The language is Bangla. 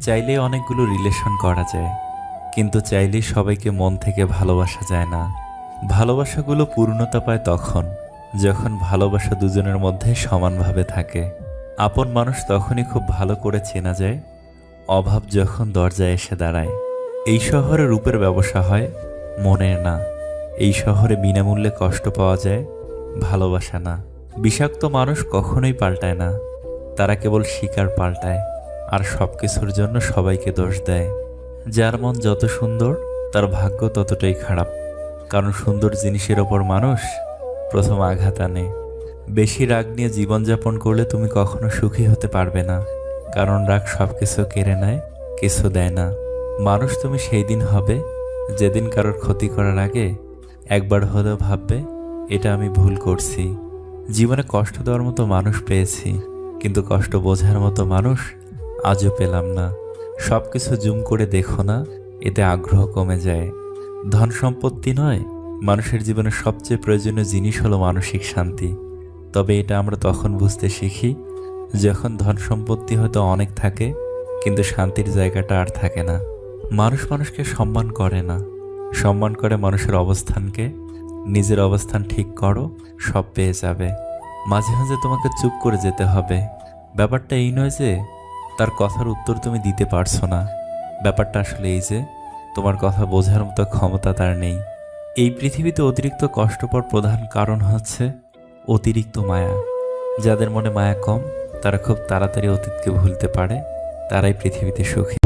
চাইলেই অনেকগুলো রিলেশন করা যায়, কিন্তু চাইলেই সবাইকে মন থেকে ভালোবাসা যায় না। ভালোবাসাগুলো পূর্ণতা পায় তখন যখন ভালোবাসা দুজনের মধ্যে সমানভাবে থাকে। আপন মানুষ তখনই খুব ভালো করে চেনা যায়, অভাব যখন দরজায় এসে দাঁড়ায়। এই শহরে রূপের ব্যবসা হয়, মনের না। এই শহরে বিনামূল্যে কষ্ট পাওয়া যায়, ভালোবাসা না। বিষাক্ত মানুষ কখনোই পাল্টায় না, তারা কেবল শিকার পাল্টায় আর সব কিছুর জন্য সবাইকে দোষ দেয়। যার মন যত সুন্দর তার ভাগ্য ততটাই খারাপ, কারণ সুন্দর জিনিসের ওপর মানুষ প্রথম আঘাত আনে। বেশি রাগ নিয়ে জীবনযাপন করলে তুমি কখনো সুখী হতে পারবে না, কারণ রাগ সব কিছু কেড়ে নেয়, কিছু দেয় না। মানুষ তুমি সেই দিন হবে যেদিন কারোর ক্ষতি করার আগে একবার হলেও ভাববে, এটা আমি ভুল করছি। জীবনে কষ্ট দেওয়ার মতো মানুষ পেয়েছি, কিন্তু কষ্ট বোঝার মতো মানুষ আজও পেলাম না। সব কিছু জুম করে দেখো না, এতে আগ্রহ কমে যায়। ধন সম্পত্তি নয়, মানুষের জীবনে সবচেয়ে প্রয়োজনীয় জিনিস হলো মানসিক শান্তি। তবে এটা আমরা তখন বুঝতে শিখি যখন ধন সম্পত্তি হয়তো অনেক থাকে, কিন্তু শান্তির জায়গাটা আর থাকে না। মানুষ মানুষকে সম্মান করে না, সম্মান করে মানুষের অবস্থানকে। নিজের অবস্থান ঠিক করো, সব পেয়ে যাবে। মাঝে মাঝে তোমাকে চুপ করে যেতে হবে। ব্যাপারটা এই নয় যে তার কথার উত্তর তুমি দিতে পারছো না, ব্যাপারটা আসলে এই যে তোমার কথা বোঝার মতো ক্ষমতা তার নেই। এই পৃথিবীতে অতিরিক্ত কষ্ট পাওয়ার প্রধান কারণ হচ্ছে অতিরিক্ত মায়া। যাদের মনে মায়া কম, তারা খুব তাড়াতাড়ি অতীতকে ভুলতে পারে, তারাই পৃথিবীতে সুখী।